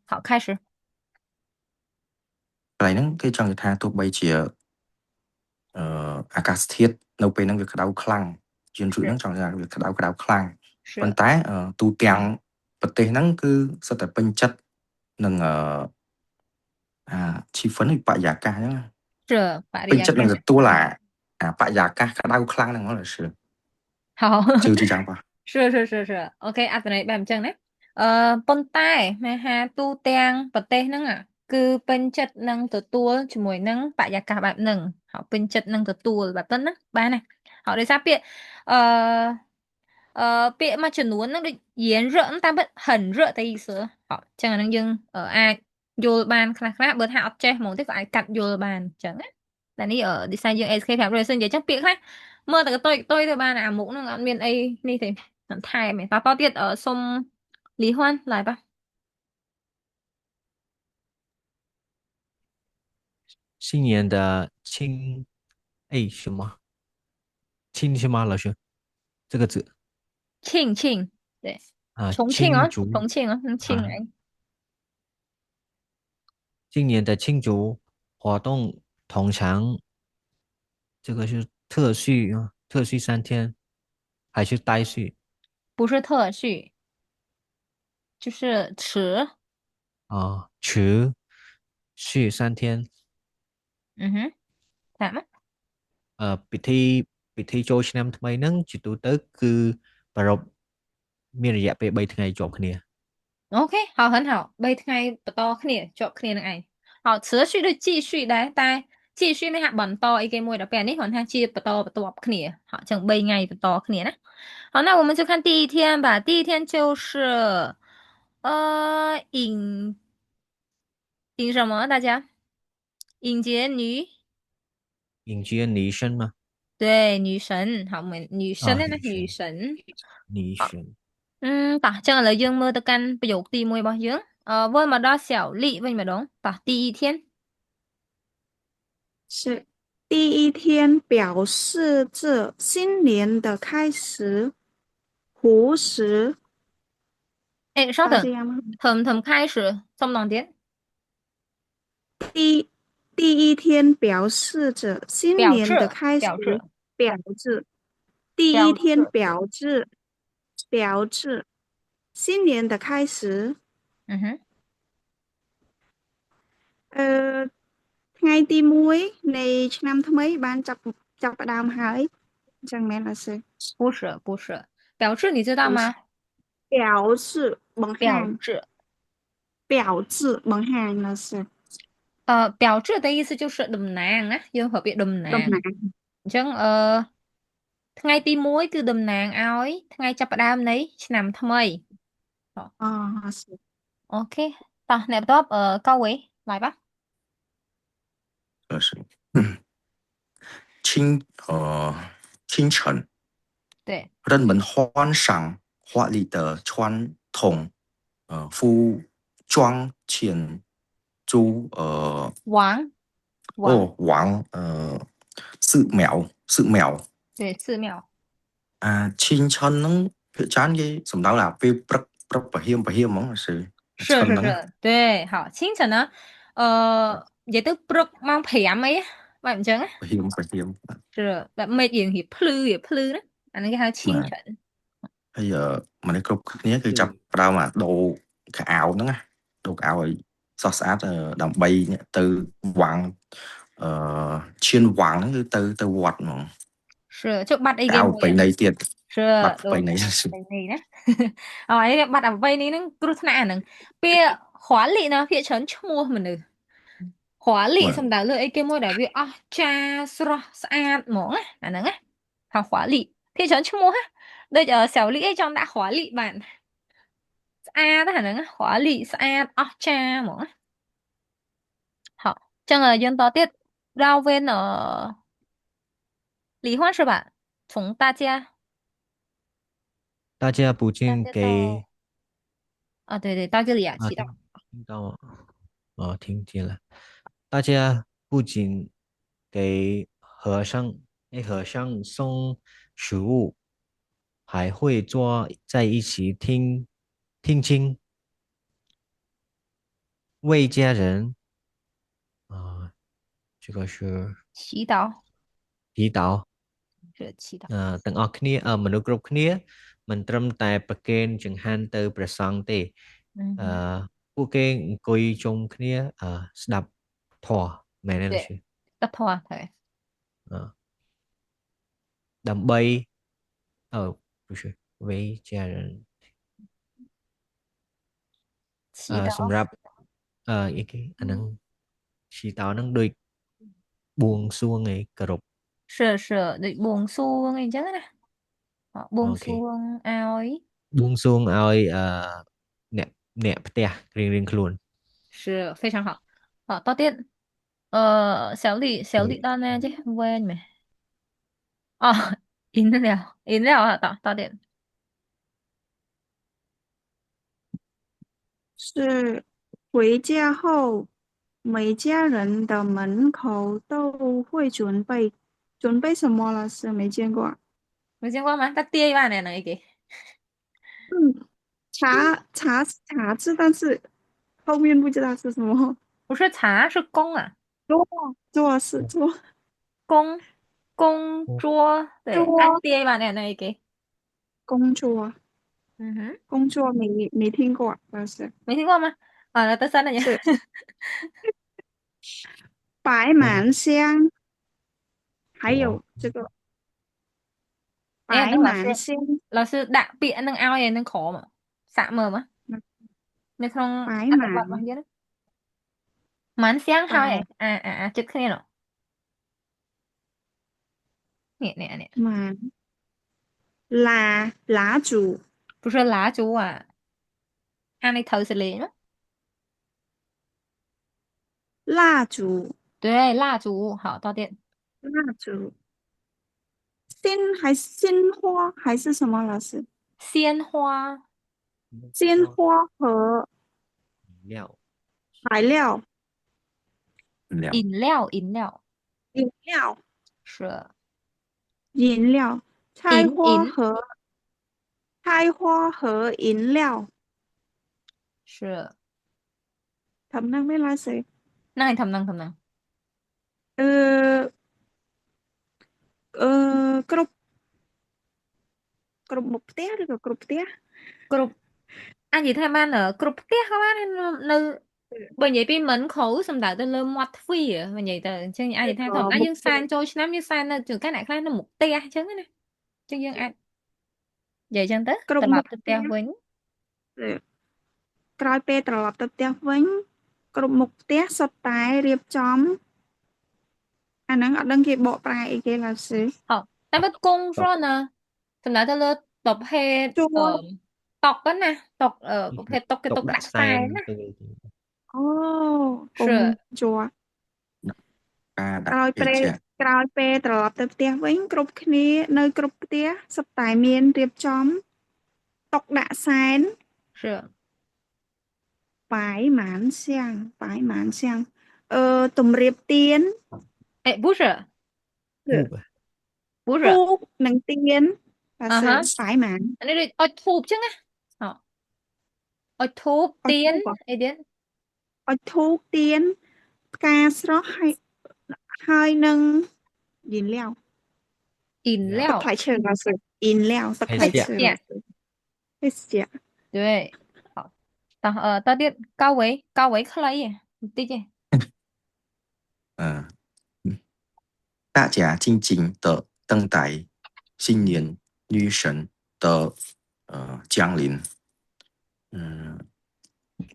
好，开始。កន្លែងហ្នឹងគេចង់និយាយថាទោះបីជាអាកាសធាតុនៅពេលហ្នឹងវាក្តៅខ្លាំងជាងរឿង是ហ្នឹងចង់និយាយថាវាក្តៅខ្លាំងប៉ុ是ន្តែទូទាំងប្រទេសហ្នឹងគឺសុទ្ធតែពេញចិត្តនឹង气氛នៃបរិយាកាសហ្នឹង是巴黎ពេញ亚ចិត្តនឹងទទួលបរិយាកាសក្តៅខ្លាំងហ្នឹងហ្មងlà sự 好 ជឿយ៉ាងป่ะ是អូខេអត្ថន័យបែបអញ្ចឹងណាប៉ុន្តែមហាទូទាំងប្រទេសហ្នឹងគឺពេញចិត្តនឹងទទួលជាមួយនឹងបរិយាកាសបែបហ្នឹងហៅពេញចិត្តនឹងទទួលបែបហ្នឹងណាបានណាហៅដោយសារពាក្យអឺពាក្យមួយចំនួនហ្នឹងដូច炎热តាមពិត很热的意思ហៅអញ្ចឹងអាហ្នឹងយើងអាចយល់បានខ្លះខ្លះបើថាអត់ចេះហ្មងទេក៏អាចកាត់យល់បានអញ្ចឹងណាតែនេះdesign យើង SK 500និយាយចឹងពាក្យខ្លះមើលតែកតុយកតុយទៅបានអាមុខហ្នឹងអត់មានអីនេះទេថែមតទៀតសុំ离婚来吧新年的亲，哎，什么亲什么老师？这个字庆对重庆哦庆祝重庆哦庆啊，来今年的庆祝活动通常这个是特序3天还是待续不是特序就是迟持续3天嗯哼咋嘛ពិធីចូលឆ្នាំថ្មីហ្នឹងជាទូទៅគឺប្រារព្ធមានរយៈពេល3ថ្ងៃជាប់គ្នាអូខេ很好3ថ្ងៃបន្តគ្នាជាប់គ្នានឹងឯង好持续ដូច继续ដែរតែ继续នេះហាក់បន្តអីគេមួយដល់ពេលនេះគ្រាន់ថាជាបន្តបន្ទាប់គ្នា好ចឹង3ថ្ងៃបន្តគ្នាណា好那我们就看第一天吧第一天就是迎什么大家迎接迎接女生嘛，对女神好我们女生呢女女生神女神តោះចឹងឥឡូវយើងមើលទៅកាន់ប្រយោគទី1របស់យើងវិលមកដល់小丽វិញម្ដងតោះ第一天是第一天，表示着新年的开始。胡时，哎稍等这样吗？thầm开始xong lòng tiếng 第第一天表示着新表示年的开始，表示表示第一天表示表示新年的开始。嗯哼អឺថ្ងៃទី1នៃឆ្នាំថ្មីបានចាប់ផ្ដើមហើយអញ្ចឹងមែនអត់សើ不是表示你知道吗表示បង្ហាញ表示表示បង្ហាញអត់សើ表示的意思就是តំណាងណាយើងប្រើពាក្យតំណាងតំណាងអញ្ចឹងថ្ងៃទី1គឺតំណាងឲ្យថ្ងៃចាប់ផ្ដើមនៃឆ្នាំថ្មីអូអត់សើអូខេតោះអ្នកបន្ទាប់កៅវេ来吧是清晨对人们换上华丽的传统服装庆祝王王寺庙对寺庙ឈីងឆិនហ្នឹងភាគច្រើនគេសំដៅថាពេលព្រឹកប្រហៀមហ្មងគឺឈិនហ្នឹង对好清晨呢និយាយទៅព្រឹកម៉ោង5អីបែបអញ្ចឹងណាប្រហៀម是បែបមេឃរៀបភ្លឺណាអានេះគេហៅ清បាទ晨ហើយមនុស្សគ្រប់គ្នាគឺចាប់ផ្ដើមដូរខោអាវហ្នឹងណាដូរខោអាវឲ្យស្រស់ស្អាតដើម្បីទៅវាំងអឺឈានវាំងហ្នឹងគឺទៅវត្តហ្មង是就បាត់អីគេកៅមួយប្រណីទៀត是បាត់ប្រណីដូចនេះណាអីបាត់អវ័យនេះហ្នឹងគ្រោះថ្នាក់អាហ្នឹងពាក្យ华丽呢ភាគច្រើនឈ្មោះមនុស្ស华丽បាទសំដៅលើអីគេមួយដែលវាអស្ចារ្យស្រស់ស្អាតហ្មងណាអាហ្នឹងណាហៅ华丽ភាគច្រើនឈ្មោះណាដូចសៅលីអីចង់ដាក់华丽បានស្អាតអាហ្នឹង华丽ស្អាតអស្ចារ្យហ្មងណា好ចឹងយើងតទៀត绕边离婚是吧从大家不大仅家到给对到这里啊祈祷听到吗听见了，大家不仅给和尚送食物，还会坐在一起听经。为家人这个是祈祷祈祷是祈祷 ទាំងអស់គ្នាមនុស្សគ្រប់គ្នាមិនត្រឹមតែប្រគេនចង្ហាន់ទៅព្រះសង្ឃទេអឺពួកគេអង្គុយជុំគ្នាស្ដាប់ធម៌មែនទេលោក 对 គ្រូ các thoa thế អឺដើម្បី不是为家人 祈祷 សម្រាប់អីគេអាហ្នឹងឈីតោហ្នឹងដូចបួងសួងឯងគោរព 是định buông xuông ấy chứ nè họ buông អូខេ xuông ao ấy បួងសួងឲ្យអ្នកផ្ទះរៀងៗខ្លួន 是非常好好到店小李到那这问没哦饮料啊到店是回家后，每家人的门口都会准备什么了？是没见过。没见过吗？他爹一万年了一个嗯，茶字，但是后面不知道是什么。不是茶是公啊桌是桌公桌对他桌爹一万年那一个工作嗯哼工作没听过，但是没听过吗？啊，那第三了呀。是摆满香，还有这个 Nè, 摆 nó 满香， là sư đặc biệt nâng ao này nâng khổ mà xạ mờ mà nên không 摆 ăn được bọt 满 mà chứ mán sáng thôi 摆 chết kia rồi nè 满蜡烛 不是蜡烛啊ăn này thử xử lý nữa 蜡烛对蜡烛好到店蜡烛，鲜花还是什么老师？鲜花鲜花和料材料了饮料饮料是饮料菜饮花和饮料，是 thầm năng mới là gì? năng thầm năng Ờ, group group một té rồi group té group anh gì thay man ở group tiếc không anh nơi bởi vậy bên mình khổ xong đại tên lên mặt phi à bởi vậy từ chân ai gì thay thầm ai dương san trôi năm như san là từ cái này khai nó một tia chứ nè chứ dương ai vậy chân tới group tập một lập tập teo với ក្រោយពេលត្រឡប់ទៅផ្ទះវិញគ្រប់មុខផ្ទះសុទ្ធតែរៀបចំអាហ្នឹងអត់ដឹងគេបកប្រែអីគេឡើយសិ học tại bất cung rồi nè xong đại tên lên tập hệ tộc đó nè tộc tập hệ tộc cái ទុក tộc ដាក់ đại ស្តែន sai nè ទៅ អូកុំ 是 ជួការ ក្រោ ដាក់ យ ពេ ពេល ជ្ជៈ ក្រោយពេលត្រឡប់ទៅផ្ទះវិញគ្រប់គ្នានៅគ្រប់ផ្ទះសុទ្ធតែមានរៀបចំតុដាក់សែន 是 擺滿香ទម្រាបទៀន 哎不是 ទូប 不是 ធូបនិងទៀនបាទសិ擺滿 anh ấy ôi thụp chứ nè ôi thụp tiến ấy đến អុជធូបទៀនផ្កាស្រស់ហើយនឹងយីលាវ 饮 ទឹក 料 ផ្លែឈើបាទសិអ៊ីនលាវទឹកផ្លែឈើបាទសិភេសជ្ជៈ 对好到店高维克莱耶对姐大家静静的等待新年女神的降临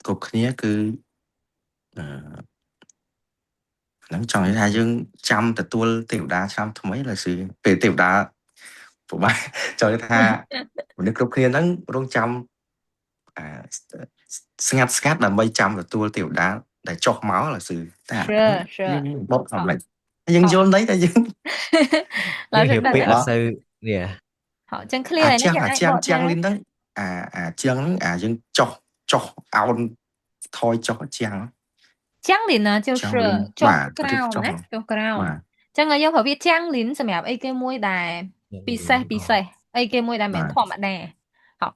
គ្រប់គ្នាគឺហ្នឹងចង់និយាយថាយើងចាំទទួលទេវតាឆ្នាំថ្មីឡើយគឺពេលទេវតាពិបាកចង់និយាយថាមនុស្សគ្រប់គ្នាហ្នឹងរងចាំស្ងាត់ដើម្បីចាំទទួលទេវតាដែលចុះមកឡើយគឺតែយើងបត់អំឡេចយើងយល់ន័យតែយើង là រៀ rất បពាក្យអ là ត់សូវនេះ họ chân clear này nó chẳng ai bọt ជាង ra លីនហ្នឹងជាងហ្នឹងយើងចុះអោនថយចុះជាង 江林呢就是中 crown ណា中 crown ចឹងយើងប្រើពាក្យ江林សម្រាប់អីគេមួយដែលពិសេសអីគេមួយដែលមិនធម្មតាហ៎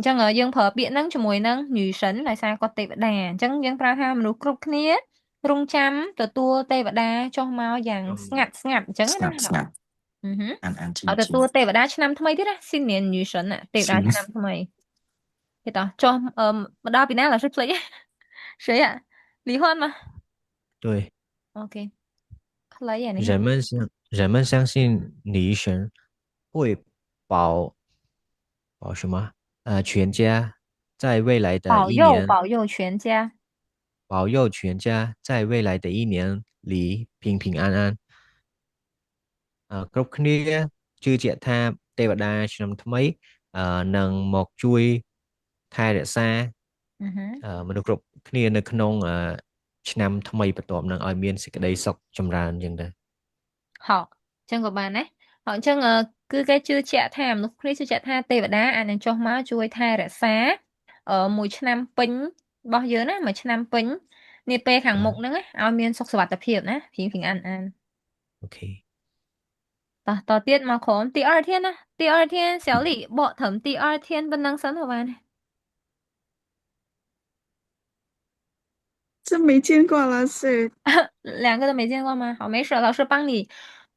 ចឹងយើងប្រើពាក្យហ្នឹងជាមួយនឹង女神ដោយសារគាត់ទេវតាអញ្ចឹងយើងប្រើថាមនុស្សគ្រប់គ្នារង់ចាំទទួលទេវតាចុះមកយ៉ាងស្ងាត់ស្ងាត់អញ្ចឹងណា ស្ងាត់អានឲ្យជីទទួលទេវតាឆ្នាំថ្មីទៀតណា新年女神啊ទេវតាឆ្នាំថ្មីគេតោះចុះមកដល់ពីណា老师ភ្លេច谁呀李焕吗对， OK ខ្លីអានេះ人们相信女神会保什么？全家在未来的保一年保佑全家保佑全家在未来的一年里平平安安គ្រប់គ្នាជឿជាក់ថាទេវតាឆ្នាំថ្មីនឹងមកជួយថែរក្សាមនុស្សគ្រប់គ្នានៅក្នុងឆ្នាំថ្មីបន្ទាប់នឹងឲ្យមានសេចក្តីសុខចម្រើនអញ្ចឹងទៅហោចឹងក៏បានដែរហោចឹងគឺគេជឿជាក់ថាមនុស្សគ្នាជឿជាក់ថាទេវតាអាចនឹងចុះមកជួយថែរក្សាមួយឆ្នាំពេញរបស់យើងណាមួយឆ្នាំពេញនាពេលខាងមុខហ្នឹងឲ្យមានសុខសុវត្ថិភាពណា平平安安អូខេតទៀតមកក្រុម第二天呢第二天小李បកត្រឹម第二天ប៉ុណ្ណឹងសិនក៏បានដែរ这没见过老师。两个都没见过吗？好，没事，老师帮你。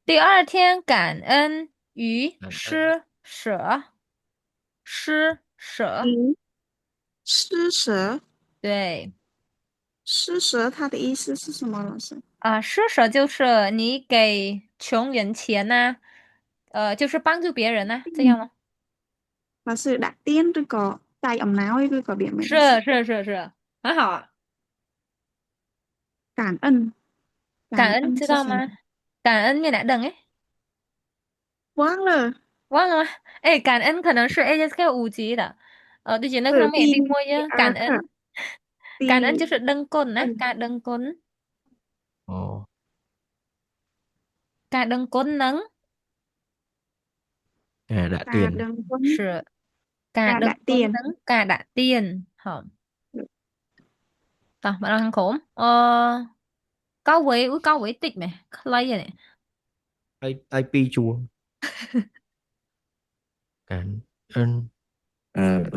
第二天感恩与施舍，施舍，施舍，对施舍它的意思是什么，老师？施舍就是你给穷人钱呐、就是帮助别人呐、这样吗？老师đặt tiền rồi có tay ấm não ấy rồi có biết mấy是，很好啊。感恩，感恩知道吗？感恩你哪等哎？忘了。忘了吗？哎，感恩可能是 ASK 5级的，对姐那可能没听过呀。感恩，感恩就是ដឹងគុណណាការដឹងគុណការដឹងគុណនឹងការដាក់ទាន是ការដឹងគុណនឹងការដាក់ទានហ៎តោះម្ដងខាងក្រោមកៅវេតិចមែនខ្លីហ្នឹងឲ្យពីរជួរ感恩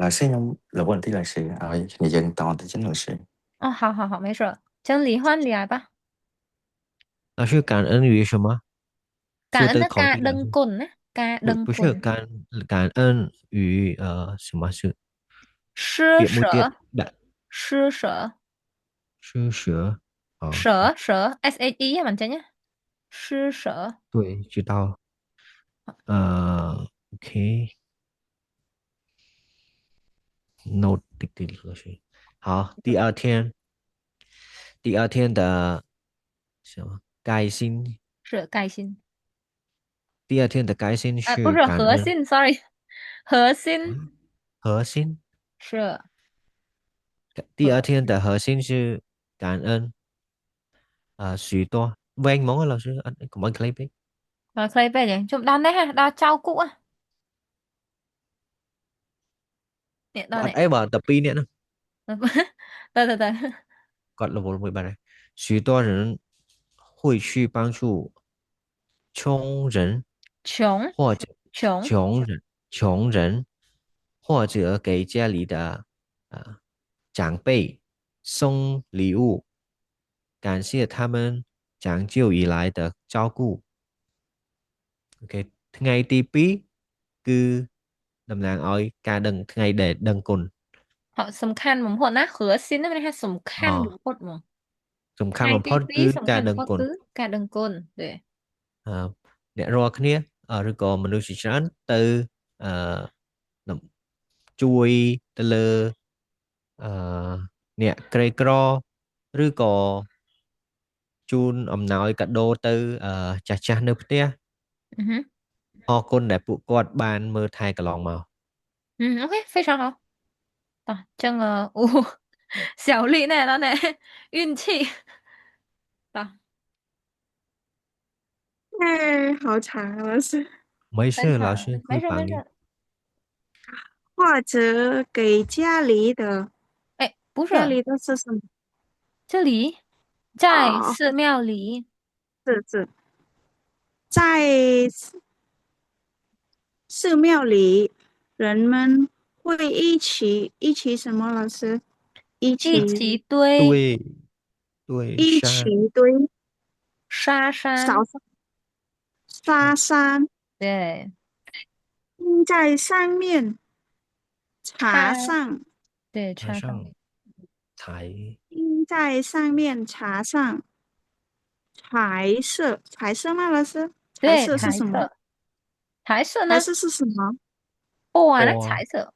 老师ខ្ញុំ有问题老师ឲ្យ你យើងតទៅចឹង老师好没事真理换你来吧老师感恩于什么感恩的ការដឹងគុណណាការដឹងគុណ不是感恩于什么是施舍施舍舍 SHE มันจะเนี่ย施舍对知道OK no 老师好第二天的什么开心是开心第二天的开心不是是感恩核心 sorry 核心是第二天的核心是感恩许多quen món老sư anh cũng anh clip ấy clip về nhỉ chụp đàn đấy ha đàn trao cũ á nè đàn này ấy bảo tập pi nè 对God了我明白了许多人会去帮助穷人或者穷人或者给家里的长辈送礼物，感谢他们长久以来的照顾。OK，ថ្ងៃទី2គឺតំណាងឲ្យការដឹងថ្ងៃដែលដឹងគុណhọ sầm khăn một hột á hứa xin nó hay sầm khăn một hột mà សំខាន់បំផុតគឺការដឹងគុណការដឹងគុណទេអ្នករាល់គ្នាឬក៏មនុស្សជាច្រើនទៅអឺជួយទៅលើអឺអ្នកក្រីក្រឬក៏ជូនអំណោយកាដូទៅចាស់នៅផ្ទះអរគុណដែលពួកគាត់បានមើលថែកន្លងមកOK 非常好这个小丽呢她呢运气好长啊，老师。没事老师会帮你或者给家里的不是家里的是什么这里在寺庙里是在寺庙里人们会一起什么老师？一一起起堆对对一起沙堆沙山，扫沙山，对，印在上面茶插，上，对，插上插上面，彩印在上面茶上，彩色吗？老师，彩对，色是什么？彩色呢？彩色是什么？不啊，那波彩色。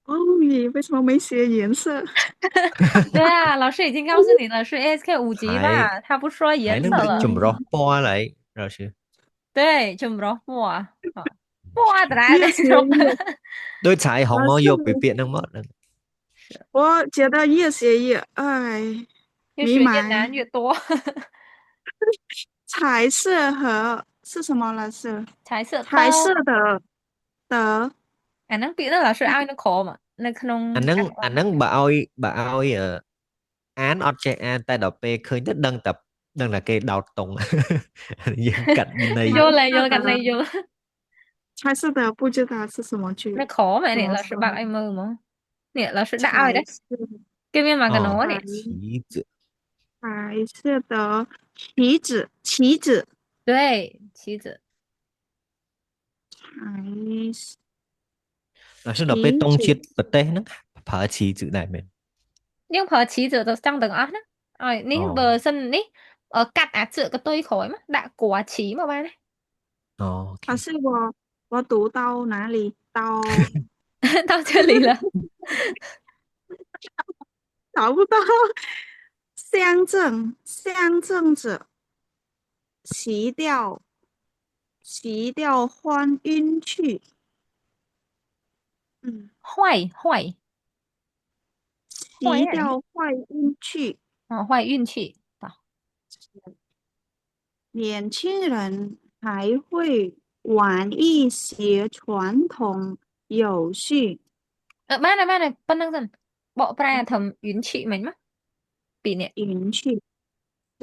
哦耶，为什么没写颜色？对啊，老师已经告诉你了，是 ASK 5级海吧？他不说海颜色 nó bị 了。 chùm rót po lại rồi chứ 对，就不着不啊，好，不啊，得来的越写什么？越，đôi彩 không 老 có 师，vô bị viện không mất 我觉得越写越，哎，越学越迷茫。难越多。彩色和是什么老师？彩色彩色刀，的อันนั้นปีนั่นแหละชื่ออ้ายนครอ่ะในขนม anh อัน nắng ว่า anh nắng bà ơi án object an tay đọc p khơi nhất đăng tập đăng là cái đào tùng dân cạnh bên โย này นเลยโยน彩色的กันเลยโยน彩色的不知道是什么 ใน 句，ขอไหมเนี่ยเราชื่อ怎么说？บักไอ้มือมั้งเนี่ยเราชื่อได้อ้ายได้彩色เกี่ยวกับกันเนาะ ờ เนี่ย 棋子彩色的旗子，对棋子彩là sẽ đọc p 旗 tông chiết 子 bật tê nó phá棋子này mình nhưngพอ棋子就จังตึงอ่ะนะอ๋อนี่เบอ ờ ร์ซันนี่กัดอ่ะเจอก็ตัวข่อยมั้ยด่ากว่า棋มาบ้างนะ ờ 可 ok 是我读到哪里？到到这里了找不到，象征着洗掉欢晕去，嗯，坏坏坏洗啊掉坏晕去。哦坏运气好年轻人还会玩一些传统游戏，บ้านเลยปั้นนั่งสันบอกแปลทำ运气เหม็นมั้ยปีเนี่ย云去是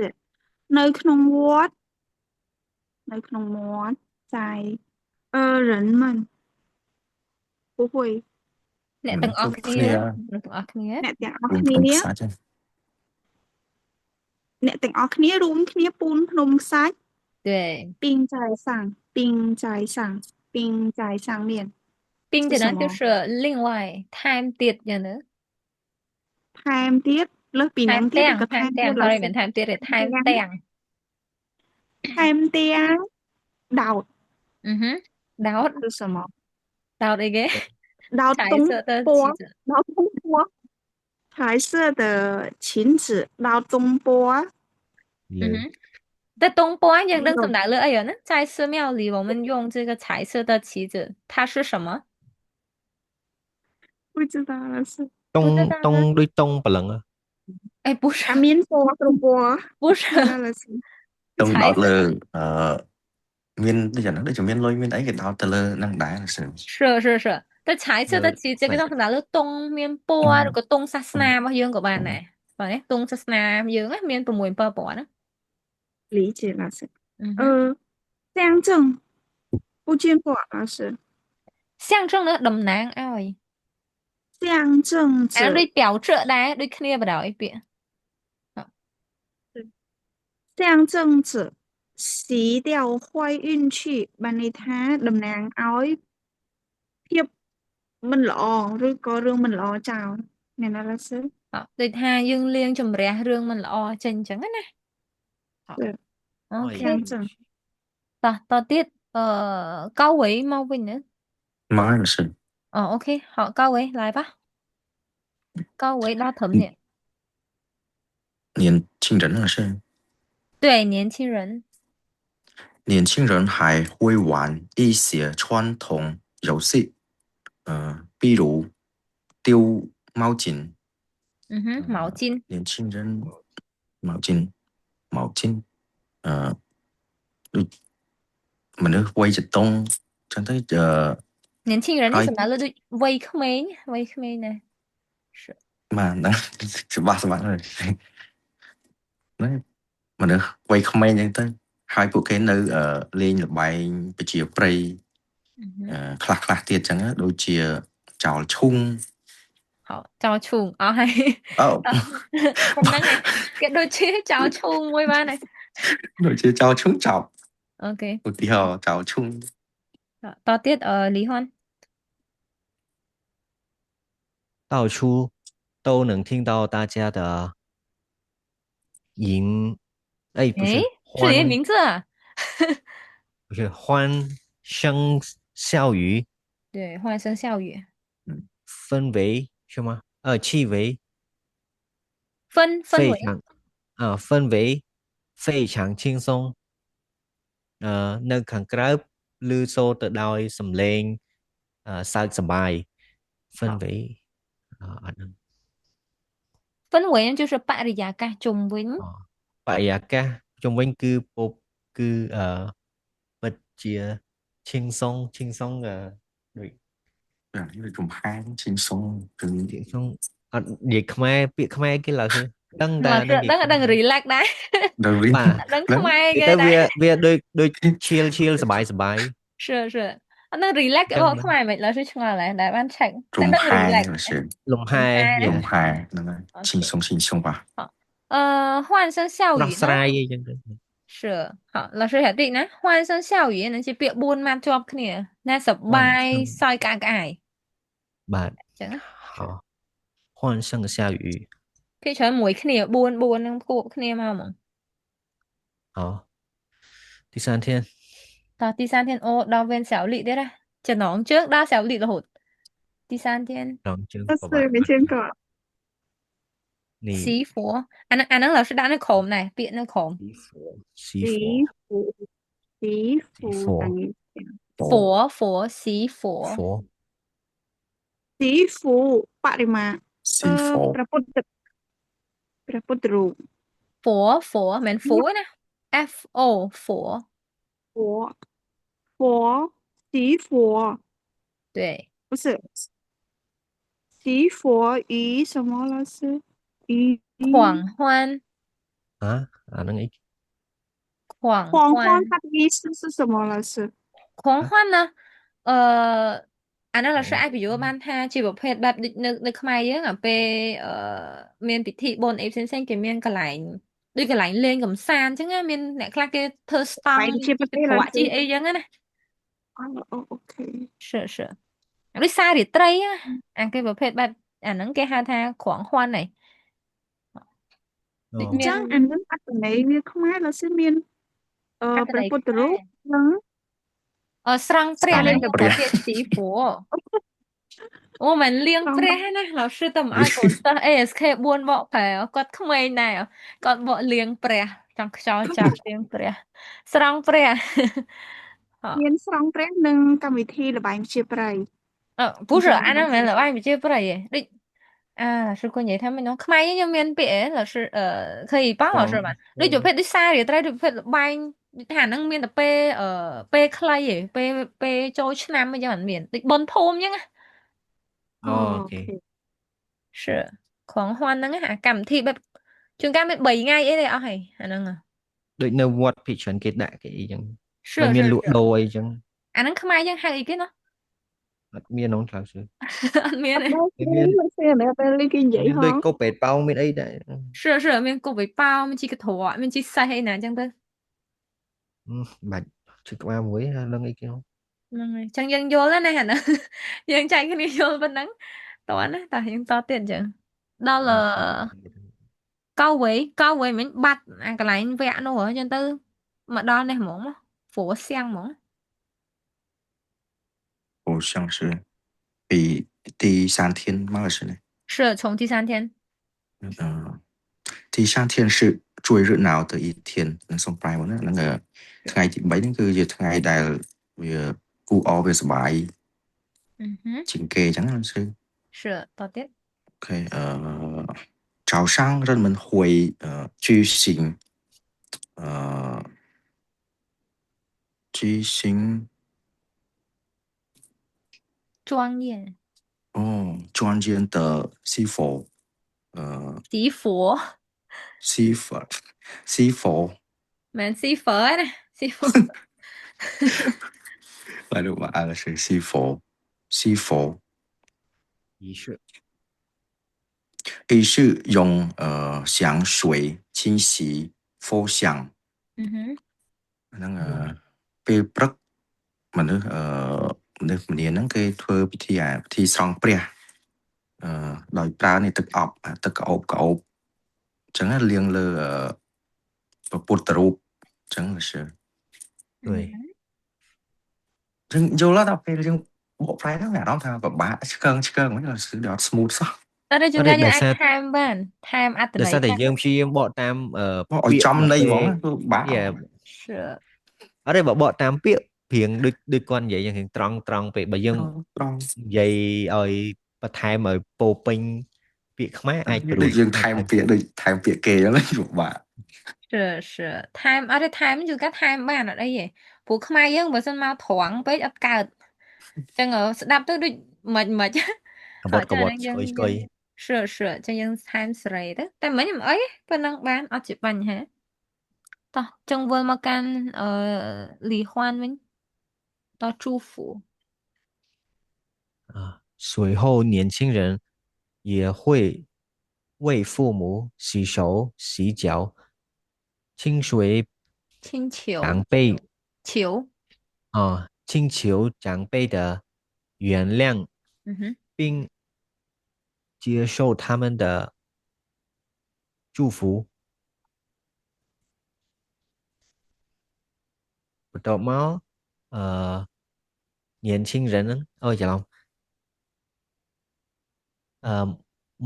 ในขนมวัด在人们不会 เนี่ย mình ตึงออก chụp គ្នា គ្នា ตึงออกគ្នា អ្នកទាំងអស់ រួម គ្នា ក្នុងខ្សាច់ហ្នឹង អ្នកទាំងអស់គ្នារួមគ្នាពូនភ្នំខ្សាច់对冰在上面冰的呢就是什么是另外time ទៀតយ៉ាងnữa ថែមទៀតលើសពីនឹង time ទៀតឬទាំង ក៏ថែ time ម ទាំង ទៀតឡើយ sorry មិន time ទៀតទេ time ទាំង ថែមទាំងដោត嗯哼ដោត是什么ដោតអីគេ ដោត 彩 តុង 色的ពណ៌旗子ដោតតុងពណ៌彩色的裙子ដោតតុងពណ៌嗯 lười 哼在东坡ยังដឹង 有 សំដៅលើអី呢在寺庙里我们用这个彩色的旗子它是什么不知道了是不知 tông 道呢 tông đôi tông bà lần 哎不是 អាមានពណ៌គ្រប់ពណ៌ 不是 biết là gì ទៅដោ 彩 តលើមានដូចយ៉ាងហ្នឹងដូចជាមានលុយមានអីគេដោតទៅលើហ្នឹងដែរសិន 是តែ彩色的旗子គេต้องសំដៅលើតុងមានពណ៌ឬក៏តុងសាសនារបស់យើងក៏បានដែរបាទតុងសាសនាយើងមាន6 7ពណ៌ណា理解了是嗯哼象征不见过老师象征呢តំណាងឲ្យ象征 អាដូច 着 表trợដែរដូចគ្នាបណ្ដោយពាក្យ象征着洗掉坏运气បានន័យថាតំណាងឲ្យភាពមិនល្អឬក៏រឿងមិនល្អចោលមែនទេលោក ដូចថាយើងលាងជំរះរឿងមិនល្អចេញអញ្ចឹងណាអូខេ 象征 តទៀត高维មកវិញណា មកហើយសិន អូខេ好高维来吧高维ដល់ត្រឹមនេះ 年轻人了是对年轻人年轻人还会玩一些传统游戏比如丢毛巾嗯哼毛巾年轻人毛巾ដូចមនុស្សវ័យចតុងចឹងទៅ年轻人ហើយ នេះសំដៅលើដូចវ័យក្មេងណា是 បាទហ្នឹងច្បាស់ហើយហ្នឹងមនុស្សវ័យក្មេងចឹងទៅហើយពួកគេនៅលេងល្បែងប្រជាប្រិយ 嗯哼 ខ្លះទៀតចឹងដូចជា chào chung. 好找chung hay hôm nay này cái đôi chia chào chung với ba này Rồi chia chào chung chào. ok Một tí hò chào chung. to tiết ở Lý Hoan 到处都能听到大家的音，哎，不诶是是你的欢，名字啊不是欢声笑语，对欢声笑语氛围是吗？气味氛围非常氛围非常轻松នៅខាងក្រៅឮសូរទៅដោយសំឡេងសើចសប្បាយ氛围អត់ដឹង 氛围就是បរិយាកាសជុំវិញ បរិយាកាសជុំវិញគឺគឺពិតជាឈិងសុងដូច Chùm hai chinh sông. ឈិងសុងអត់និយាយខ្មែរពាក្យខ្មែរគេឡើយដឹងតែ là នឹងនិយាយ đang đang relax đấy Đầu riêng. បាទ đang không ai និយាយ cái ទៅ đấy វាដូចឈៀលសបាយ是đang relax cái bộ không ai mình là chừng nào lại đại ban chạy Chùm đang hai relax là sẽ លំហែ chùm hai. Chinh sông吧. 欢声笑 ដោះ 语 ស្ 呢 រាយអីចឹងទៅ 是好老师晓得ណា欢声笑语នឹងជាពាក្យ4ម៉ាត់ជាប់គ្នាណាសប្បាយសើចក្អាកក្អាយ បាទ ចឹងណា 好欢声笑语 គេច្រើនមួយគ្នា4នឹងគួបគ្នាមកហ្មង 好第三天 តទី3天អូដល់វេនសៅលីទៀតណាចំណងជើងដល់សៅលីរហូតទី3天 រងជើង ก็ ពិ ซื้ បា อก เป็นเชิงก่อน នេះ ស៊ីហ្វអាហ្នឹង老师ដាក់នៅក្រោមដែរពាក្យនៅក្រោម 西 สี 佛 ฟูสีฟู 佛 อันนี้ 佛สี佛 佛 สีฟูปริมาณ Xì phổ. พระพุทธรูป 佛เหมือนฟูนะ F O 佛佛佛习佛对不是习佛与什么老师与狂欢ហ្នឹងអី 狂狂欢欢它的意思是什么老师狂欢呢អានោះเราใช้ប្រយោគបានថាជាប្រភេទបែបនៅខ្មែរយើងអាពេលមានពិធីបុណ្យអីផ្សេងៗគេមានកន្លែងដូចកន្លែងលេងកំសាន្តអញ្ចឹងណាមានអ្នកខ្លះគេធ្វើស្តង់ បែបជាប្រទេស ប្រវ ឡា ត្តិជីអីអញ្ចឹងណា អូខេ 是ដូចសាររាត្រីណាអាគេប្រភេទបែបអាហ្នឹងគេហៅថាក្រងហ៊ុនហ្នឹងដូច អ មាន ញ្ចឹងអានឹងអត្ថន័យវាខ្មែរ老师មាន អត្ថ ព្រះ ន័យ ពុទ្ធ ខ្សែ រូបនិង ស្រង់ព្រះ ស្រង់ ហ្នឹង ព្រះ ប្រភេទស៊ីហ្វូអូមិនលៀងព្រះណា老师ទៅមកឲ្យកូនសិស្ស ASK 4បកប្រែគាត់ក្មេងដែរគាត់បកលៀងព្រះចង់ខ្យល់ចាប់លៀងព្រះស្រង់ព្រះ មានស្រង់ព្រះនិងកម្មវិធីល្បែងជាប្រៃ 不是按照没了外面接不来耶对老师คนใหญ่ทำไม่น้องខ្មែរយើងមានពាក្យ老师可以帮老师吧ដូចប្រភេទដូចសាររាត្រីដូចប្រភេទល្បែងថាហ្នឹងមានតែពេលខ្លីឯងពេលចូលឆ្នាំអញ្ចឹងអត់មានដូចបុណ្យភូមិអញ្ចឹង អូខេ 是狂欢ហ្នឹងអាកម្មវិធីបែបជួនកាលមាន3ថ្ងៃអីទេអស់ហើយអាហ្នឹង ដូចនៅវត្តភិជនគេដាក់គេអីចឹង 是 មិនមានលក់ដូរអីចឹង អាហ្នឹងខ្មែរយើងហៅអីគេណា អត់មានក្នុងខ្លៅសួរ អត់មានទេ មានលោកពេលគេនិយាយ មាន ហ ដូច ង កូប៉េតប៉ោមានអីដែរ 是មានគប់បិប៉ោមានជីកធរមានជីសេះអីណាអញ្ចឹងទៅ បាច់ជិះក្បាលមួយឡើងអីគេហ៎ ហ្នឹងហើយចឹងយើងយល់ណាអាហ្នឹង យើងចែកគ្នាយល់ប៉ុណ្ណឹងតោះណាតោះយើងតទៀតអញ្ចឹងដល់កៅវៃមិញបាត់អាកន្លែងវគ្គនោះហ៎អញ្ចឹងទៅមកដល់នេះហ្មងមកព្រោះសៀងហ្មង 好像是比第三天马老师呢。是从第3天第三天是最热闹的一天នឹងសុំប្រែមកណាហ្នឹងថ្ងៃទី3ហ្នឹងគឺជាថ្ងៃដែលវាគូអរវាសប្បាយជាងគេអញ្ចឹងណាsư 是តទៀត OK 早上人们会举行庄严庄严的西佛西佛 មិនស៊ីហ្វឺណាស៊ីហ្វឺ lại được mà là sự si phổ 仪式仪式用香水清洗佛像 ហ្នឹងពេលព្រឹកមនុស្សម្នាហ្នឹងគេធ្វើពិធីស្រង់ព្រះដោយប្រើនេះទឹកអប់ទឹកក្អូបអញ្ចឹងលាងលើព្រះពុទ្ធរូបអញ្ចឹងសើ 对 យើងយល់ដល់ពេលយើងបកប្រែហ្នឹងមានអារម្មណ៍ថាពិបាកឆ្កឹងហ្នឹងដល់ smooth សោះ អត់ទេជួន អត់ទេ កាលយើង ដោយ អាច សារ ថែមបានថែមអត្ថ ដោយ ន័យ សារតែ ខ្លះ យើងព្យាយាមបកតាម បកឲ្យចំន័យហ្មងគឺពិបាក Sure. អត់ទេបើបកតាមពាក្យព្រៀងដូចគាត់និយាយយ៉ាងត្រង់ពេកបើយើង ត្រង់ និយាយឲ្យបន្ថែមឲ្យពោពេញពាក្យខ្មែរអាចព្រួយ យើងថែមពាក្យដូចថែមពាក្យគេអញ្ចឹងពិបាក Sure. ថែមអត់ទេថែមជួនកាលថែមបានអត់អីទេព្រោះខ្មែរយើងបើសិនមកត្រង់ពេកអត់កើតអញ្ចឹងស្ដាប់ទៅដូចមិន កបត់ស្គយ Sure អញ្ចឹងយើងថែមសេរីទៅតែមិញមិនអីប៉ុណ្ណឹងបានអត់ជាបញ្ហាតោះចង់វិលមកកាន់លីហួនវិញតោះ祝福随后年轻人也会为父母洗手洗脚清水请求长辈求请求长辈的原谅并接受他们的祝福បន្ទាប់មក年轻人អូច្រឡំ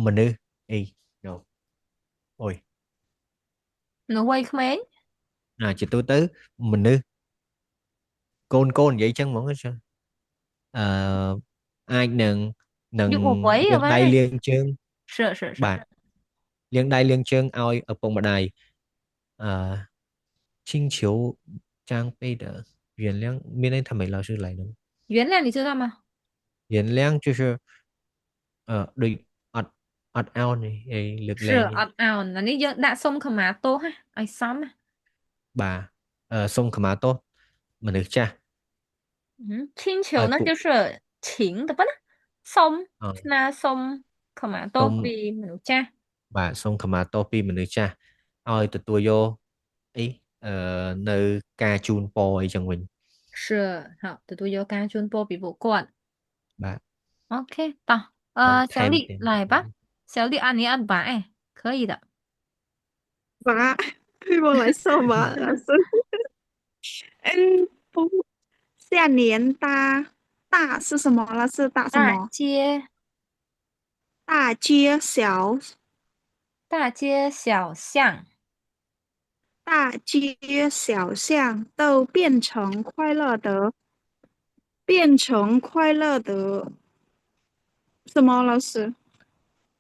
មនុស្សអី no អូយ នៅវ័យក្មេង ជាទូទៅមនុស្សកូននិយាយចឹងហ្មងអាចនឹងលាងដៃលាងជើង Sure បាទលាងដៃលាងជើងឲ្យឪពុកម្ដាយ请求长辈的原谅មានន័យថាម៉េច老师来呢原谅你知道吗原谅就是ដូចអត់អោនអីលើកលែង Sure អត់អោនអានេះយើងដាក់សុំខមាទោសឲ្យសមបាទសុំខមាទោសមនុស្សចាស់请求那就是请的ប៉ុណ្ណាសុំស្នើសុំខមាទោសពីមនុស្សចាស់បាទសុំខមាទោសពីមនុស្សចាស់ឲ្យទទួលយកអីនៅការជូនពរអីចឹងវិញ Sure 好ទទួលយកការជូនពរពីពួកគាត់បាទ OK តោះ小丽来吧小丽啊你按吧可以的吧对我来说吧老师不下年大是什么了是大什么大街小巷大街小巷都变成快乐的什么老师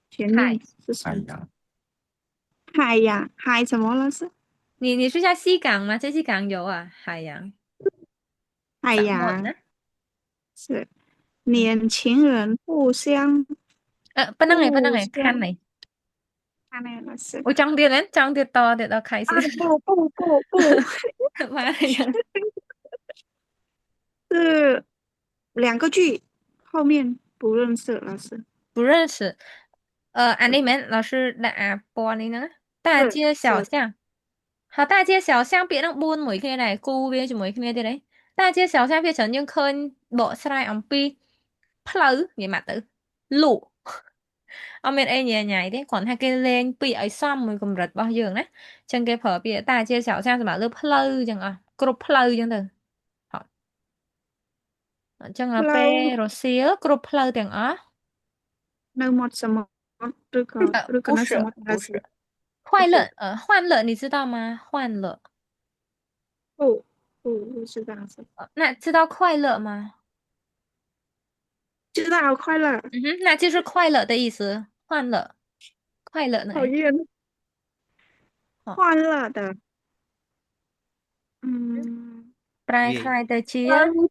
全念是什么海洋海什么老师你是在西港吗这西港有啊海洋是年轻人互相不能看này老师我讲点到开始不是两个句后面不认识老师不认识อันนี้มัน老师ដាក់ពណ៌នេះហ្នឹង大街小巷好大街小巷ពាក្យហ្នឹង4មួយគ្នាដែរគូវាជាមួយគ្នាទៀតđấy大街小巷វាច្រើនយើងឃើញបកស្រាយអំពីផ្លូវនិយាយមកទៅលក់អត់មានអីញ៉ៃញ៉ៃទេគ្រាន់តែគេលេងពាក្យឲ្យសមមួយកម្រិតរបស់យើងណាអញ្ចឹងគេប្រើពាក្យ大街小巷សម្រាប់លើផ្លូវអញ្ចឹងអស់គ្រប់ផ្លូវអញ្ចឹងទៅហត់អញ្ចឹងពេលរសៀលគ្រប់ផ្លូវទាំងអស់នៅមាត់សមុទ្រឬក៏នៅសមុទ្រ快乐欢乐你知道吗欢乐不知道那知道快乐吗知道快乐那就是快乐的意思欢乐快乐呢讨厌欢乐的ប្រែคล้ายទៅជា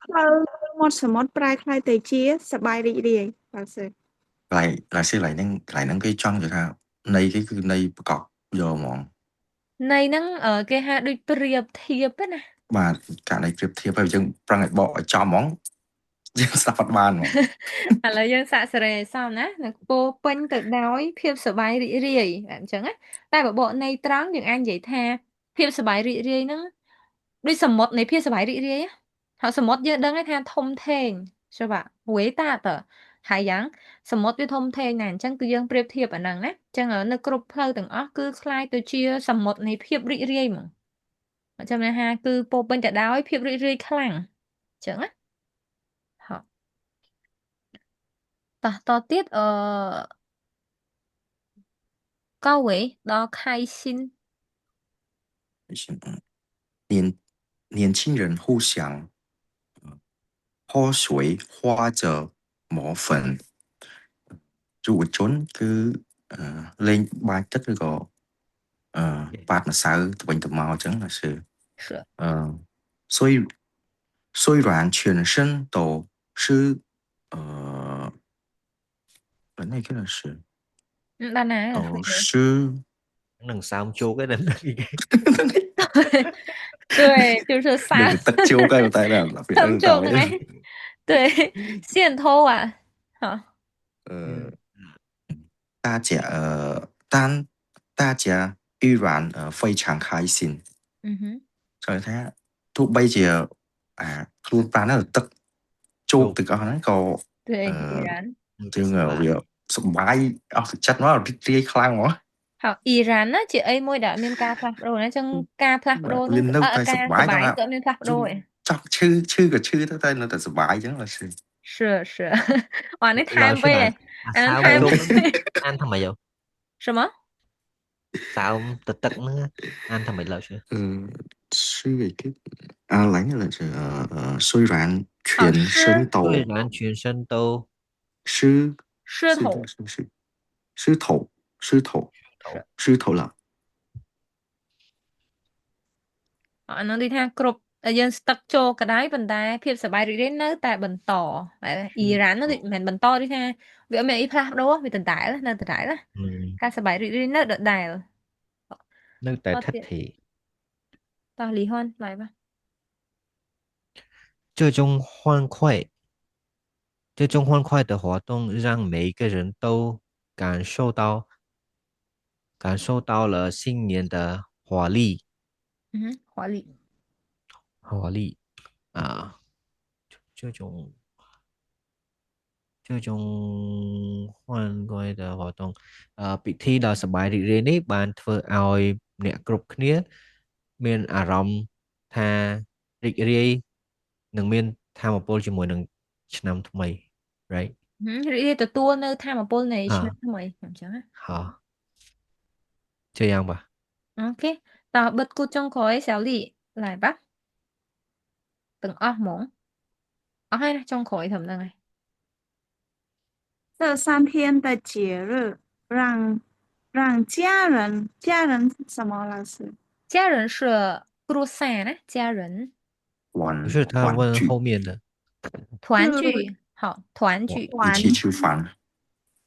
ផ្លូវមាត់សមុទ្រប្រែคล้ายទៅជាសប្បាយរីករាយបាទសើកន្លែងហ្នឹងគេចង់និយាយថាន័យគេគឺន័យប្រកបយកហ្មងន័យហ្នឹងគេហៅដូចប្រៀបធៀបណាបាទករណីប្រៀបធៀបហើយយើងប្រឹងឲ្យបកឲ្យចំហ្មង យើងស្ដាប់អត់បានហ្មង ឥឡូវយើងសាកសេរីឲ្យសមណានឹងពោរពេញទៅដោយភាពសប្បាយរីករាយបែបអញ្ចឹងណាតែបបកន័យត្រង់យើងអាចនិយាយថាភាពសប្បាយរីករាយហ្នឹងដូចសមុទ្រនៃភាពសប្បាយរីករាយណាហើយសមុទ្រយើងដឹងហើយថាធំធេងใช่ปะហួយតាតើហើយយ៉ាងសមុទ្រវាធំធេងណាស់អញ្ចឹងគឺយើងប្រៀបធៀបអាហ្នឹងណាអញ្ចឹងនៅគ្រប់ផ្លូវទាំងអស់គឺคล้ายទៅជាសមុទ្រនៃភាពរីករាយហ្មងអញ្ចឹងន័យថាគឺពោរពេញទៅដោយភាពរីករាយខ្លាំងអញ្ចឹងណាហ៎តទៀត高维到开心，年轻人互相泼水或者抹粉យុវជនគឺលេងបាច់ទឹកឬក៏ប៉ាត់ម្សៅទៅវិញទៅមកអញ្ចឹងណាគឺ是虽虽然全身都是那个是bạn nào 都是 đằng sau chô cái đằng này 对，就是撒 đừng tất chiêu cái tay là phải 他们 đừng 就 tạo 哎，对，线偷啊，好，大家当大家依然非常开心嗯哼， rồi thế thu bây giờ luôn ta nó là tất chô từ đó nó có 对，已然， chương việc sụp bái thực chất nó là ri khlang quá 好，已然ណាជាអីមួយដែលមានការផ្លាស់ប្ដូរណាអញ្ចឹងការផ្លាស់ប្ដូរហ្នឹង lên nâng tay ការ sụp ស bái ប្បា đó យ là ក៏មានផ្លាស់ប្ដូរឯង chắc chư cái chư tới nó là sụp bái chứ là sự 是哇นี่ไทม์ไป là อันนั้น sao ไทม์ mà ไป ăn thằng mày đâu 什么 sao tật tật nữa ăn thằng mày lợi chưa 是一个来了是虽然全身都虽然全身都湿狮头湿透湿透了 អានោះទីថាគ្រប់យើងស្ទឹកចូលក៏ដោយប៉ុន្តែភាពសប្បាយរីករាយនៅតែបន្តតែអ៊ីរ៉ាននោះមិនមែនបន្តទេថាវាអត់មានអីផ្លាស់ប្ដូរវាដដែលនៅដដែលការសប្បាយរីករាយនៅដដែល nơi tại thất thì តោះលីហ៊ុន来吧这种欢快的活动让每一个人都感受到了新年的活力啊，这种欢快的活动ពិធីដ៏សប្បាយរីករាយនេះបានធ្វើឲ្យអ្នកគ្រប់គ្នាមានអារម្មណ៍ថារីករាយនិងមានថាមពលជាមួយនឹងឆ្នាំថ្មី right រីករាយទទួលនៅថាមពលនៃឆ្នាំថ្មីអញ្ចឹងណា 好这样吧អូខេតោះបិទគូចុងក្រោយសាលី来吧ទាំងអស់ហ្មងអស់ហើយណាចុងក្រោយត្រឹមហ្នឹងហើយ 这3天的节日让家人什么老师？家人是គ្រួសារណា家人不是他问后面的团聚好团聚一起吃饭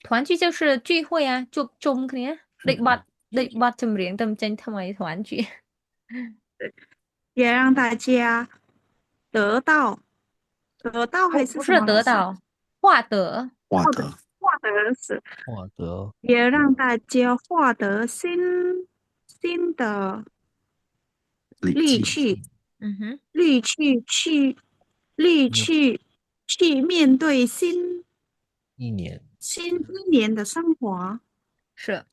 团聚就是聚会啊ជួបជុំគ្នាដូចបទចម្រៀងទៅចេញថ្មី团聚也让大家得到还是不是得到获得也让大家获得新的力气去面对新一年的生活是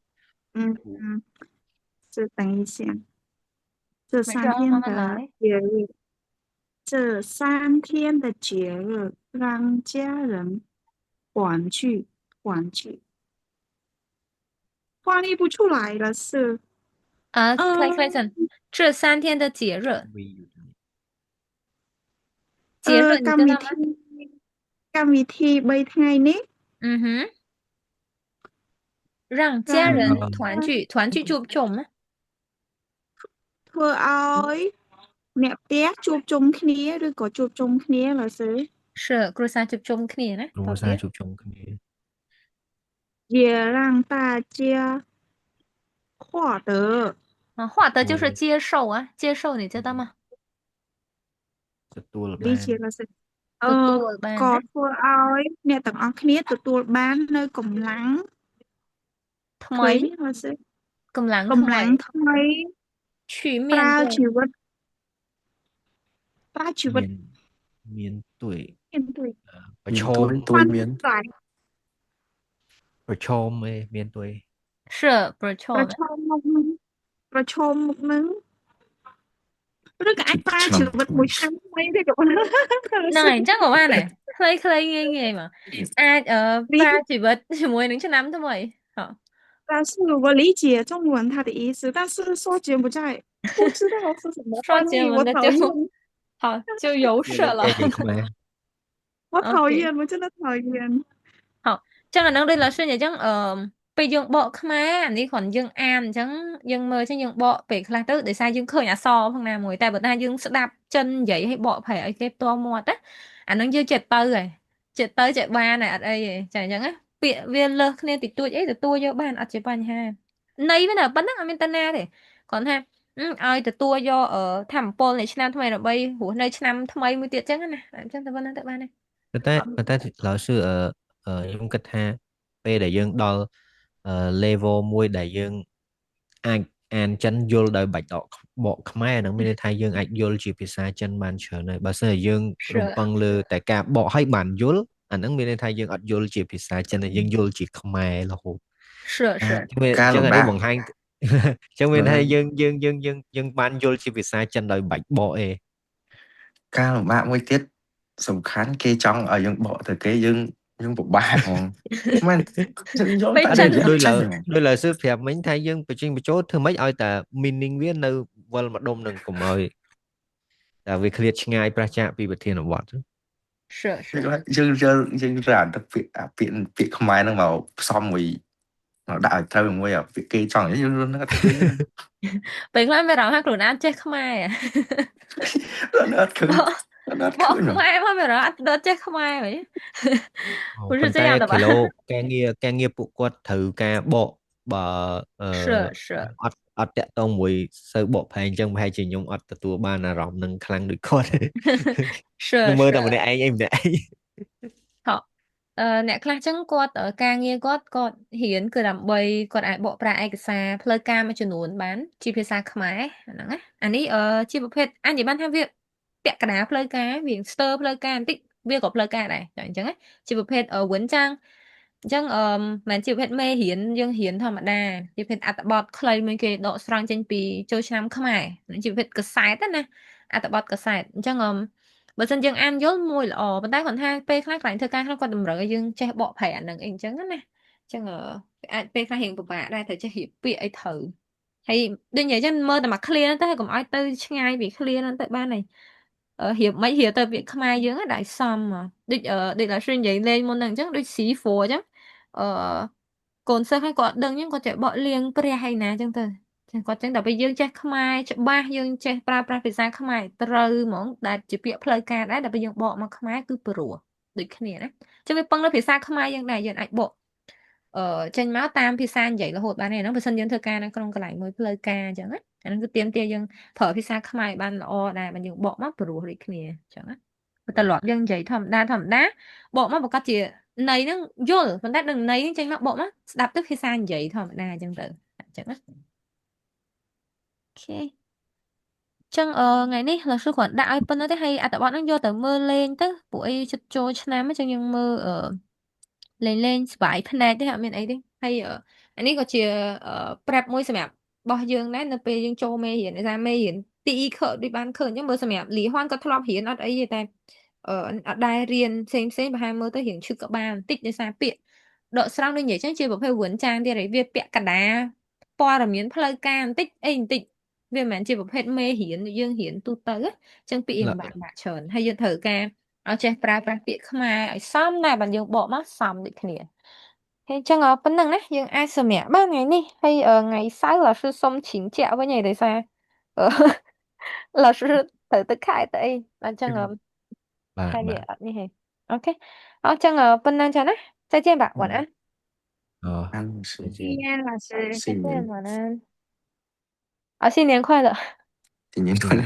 这等一下这3天的节日让家人团聚翻译不出来了是快阵这3天的节日你知道吗កម្មវិធី3ថ្ងៃនេះ让家人团聚ជួបជុំណាធ្វើឲ្យអ្នកផ្ទះជួបជុំគ្នាឬក៏ជួបជុំគ្នាឡើយសើ是គ្រួសារជួបជុំគ្នាណាគ្រួសារជួបជុំគ្នា也让大家获得就是接受啊接受你知道吗ទទួលបាន理解了是ទទួលបាន ក៏ ណា ធ្វើឲ្យអ្នកទាំងអស់គ្នាទទួលបាននៅកម្លាំង ថ្ ឃើ មី ញទេមើលសិ កម្លាំង កម្ ថ្មី លាំងថ្មី ឈឺមា ប្ ន រើ ទេ ជីវិត ប្រើជីវិត មានទួយ មានទួយ ប្រ មាន ឈ ទួ ម យទួយមាន តែ ប្រឈមឯងមានទួយ 是ប្រឈ ប្រ ម ឈមមុខនឹងប្រឈមមុខនឹងឬក៏អាចប្រើ ឆ្នាំ ជីវិត ថ្មី មួយឆ្នាំថ្មីទេក៏បាន ហ្នឹងហើយអញ្ចឹងក៏បានដែរខ្លីៗងាយៗមកអាចប្រើជីវិតជាមួយនឹងឆ្នាំថ្មីហ៎ 但是我理解中文它的意思，但是说柬埔寨不知道是什么说翻译，我柬文的就讨厌，好就有事了 និយាយខ្មែរ 我讨厌，我真的讨厌。 ហ៎ចឹងអាហ្នឹងដូចឡាស៊ឿនអញ្ចឹងពេលយើងបកខ្មែរអានេះគ្រាន់យើងអានអញ្ចឹងយើងមើលចឹងយើងបកពេលខ្លះទៅដោយសារយើងឃើញអក្សរផងណាមួយតែបើថាយើងស្ដាប់ចិននិយាយឲ្យបកប្រែឲ្យគេផ្ទាល់មាត់ណាអាហ្នឹងយើងចិត្តទៅហើយចិត្តទៅចេះបានហើយអត់អីទេចាអញ្ចឹងណាពាក្យវាលើសគ្នាតិចតួចអីទទួលយកបានអត់ជាបញ្ហាន័យវានៅប៉ុណ្្នឹងអត់មានតាណាទេគ្រាន់ថាឲ្យទទួលយកធម្មពលនៃឆ្នាំថ្មីដើម្បីរស់នៅឆ្នាំថ្មីមួយទៀតចឹងណាអញ្ចឹងតែប៉ុណ្្នឹងទៅបានទេ ប៉ុន្តែឡើយសឺខ្ញុំគិតថាពេលដែលយើងដល់level មួយដែលយើងអាចអានចិនយល់ដោយបាច់ដកបកខ្មែរហ្នឹងមានន័យថាយើងអាចយល់ជាភាសាចិនបានច្រើនហើយបើសិនជាយើងរំពឹងលើតែការបកឲ្យបានយល់អាហ្នឹងមានន័យថាយើងអត់យល់ជាភាសាចិនតែយើងយល់ជាខ្មែររហូត 是 អញ្ចឹងអានេះបង្ហាញ អញ្ចឹងមានន័យថាយើងបានយល់ជាភាសាចិនដោយបាច់បកឯង ការលំបាកមួយទៀតសំខាន់គេចង់ឲ្យយើងបកទៅគេយើងពិបាកហ្មងមិនយើងយល់តែ ដោយឡើយសឺប្រាប់មិញថាយើងបញ្ចេញបញ្ចូលធ្វើម៉េចឲ្យតែ meaning វានៅវិលម្ដុំនឹងកុំឲ្យតែវាឃ្លាតឆ្ងាយប្រឆាចពីប្រធានបទ 是 យើងប្រើអាទឹកពាក្យខ្មែរហ្នឹងមកផ្សំមួយដាក់ឲ្យត្រូវមួយអាពាក្យគេចង់យើងនឹងអត់ឃើញ ពេលខ្លះមានអារម្មណ៍ថាខ្លួនអាចចេះខ្មែរ អត់ឃើញអត់ឃើញ ខ្មែរមកមានអារម្មណ៍អត់ចេះខ្មែរហី ប៉ុន្តែគីឡូការងារពួកគាត់ត្រូវការបកបើអត់តាក់ទងមួយសូវបកប្រែអញ្ចឹងប្រហែលជាខ្ញុំអត់ទទួលបានអារម្មណ៍នឹងខ្លាំងដូចគាត់ខ្ញុំមើលតែម្នាក់ឯងឯងម្នាក់ឯង អ្នកខ្លះចឹងគាត់ការងារគាត់ហ៊ានគឺដើម្បីគាត់អាចបកប្រែឯកសារផ្លូវការមួយចំនួនបានជាភាសាខ្មែរហ្នឹងណាអានេះជាប្រភេទអញ្ញបានថាវាពាក់កណ្ដាលផ្លូវការវាស្ទើរផ្លូវការបន្តិចវាក៏ផ្លូវការដែរអញ្ចឹងណាជាប្រភេទវិញចឹងអញ្ចឹងមិនជាប្រភេទមេរៀនយើងរៀនធម្មតាជាប្រភេទអត្ថបទខ្លីមួយគេដកស្រង់ចេញពីចូលឆ្នាំខ្មែរជាប្រភេទកសែតណាអត្ថបទកសែតអញ្ចឹងបើសិនយើងអានយល់មួយល្អប៉ុន្តែគាត់ថាពេលខ្លះកន្លែងធ្វើការខ្លះគាត់តម្រូវឲ្យយើងចេះបកប្រែអានឹងអីអញ្ចឹងណាអញ្ចឹងអាចពេលខ្លះរៀងពិបាកដែរត្រូវចេះរៀបពាក្យអីត្រូវហើយដូចនិយាយចឹងមើលតែមក clear ទៅហើយកុំឲ្យទៅឆ្ងាយពី clear ហ្នឹងទៅបានហើយរៀបមិនរៀបទៅពាក្យខ្មែរយើងដែរសមដូចឡាស្រីនិយាយលេងមុនហ្នឹងអញ្ចឹងដូច C4 អញ្ចឹងកូនសិស្សហ្នឹងគាត់ដឹងអញ្ចឹងគាត់ចេះបកលៀងព្រះហើយណាអញ្ចឹងទៅគាត់ចឹងតែពេលយើងចេះខ្មែរច្បាស់យើងចេះប្រើប្រាស់ភាសាខ្មែរត្រូវហ្មងដែលជាពាក្យផ្លូវការដែរតែពេលយើងបកមកខ្មែរគឺព្រោះដូចគ្នាណាចឹងវាពឹងលើភាសាខ្មែរយើងដែរយើងអាចបកចេញមកតាមភាសានិយាយរហូតបានទេហ្នឹងបើសិនយើងធ្វើការនៅក្នុងកន្លែងមួយផ្លូវការអញ្ចឹងណាអាហ្នឹងគឺទាមទារយើងប្រើភាសាខ្មែរបានល្អដែរបើយើងបកមកព្រោះដូចគ្នាអញ្ចឹងណាបើត្រឡប់យើងនិយាយធម្មតាបកមកប្រកាសជាន័យហ្នឹងយល់ប៉ុន្តែដឹងន័យហ្នឹងចេញមកបកមកស្ដាប់ទៅភាសានិយាយធម្មតាអញ្ចឹងទៅអញ្ចឹងណាអូខេចឹងថ្ងៃនេះលោកគ្រូគ្រាន់ដាក់ឲ្យប៉ុណ្ណឹងទេហើយអត្ថបទហ្នឹងយកទៅមើលលេងទៅពួកអីជិតចូលឆ្នាំចឹងយើងមើលលេងស្បាយភ្នែកទេអត់មានអីទេហើយអានេះក៏ជាប្រាប់មួយសម្រាប់របស់យើងដែរនៅពេលយើងចូលមេរៀនឯមេរៀនទីខដូចបានឃើញចឹងមើលសម្រាប់លីហ៊ុនក៏ធ្លាប់រៀនអត់អីទេតែអត់ដែររៀនផ្សេងប្រហែលមើលទៅរៀងឈឺក្បាលបន្តិចដោយសារពាក្យដកស្រង់ដូចនិយាយចឹងជាប្រភេទវឿនចាងទៀតហើយវាពាក់កណ្ដាលព័ត៌មានផ្លូវការបន្តិចអីបន្តិចវាមិនមែនជាប្រភេទមេរៀនយើងរៀនទូទៅអញ្ចឹងពាក្យយើងបាក់ច្រើនហើយយើងត្រូវការឲ្យចេះប្រើប្រាស់ពាក្យខ្មែរឲ្យសមដែរបើយើងបកមកសមដូចគ្នាហើយចឹងប៉ុណ្្នឹងណាយើងអាចសម្រាប់បានថ្ងៃនេះហើយថ្ងៃសៅរ៍老师សុំជ្រៀងជាក់វិញហើយដោយសារ老师ត្រូវទៅខេត្តទៅអីអញ្ចឹងបាទនេះហេអូខេអញ្ចឹងប៉ុណ្្នឹងចាណា再见吧晚安再见老师再见晚安新年快乐新年快乐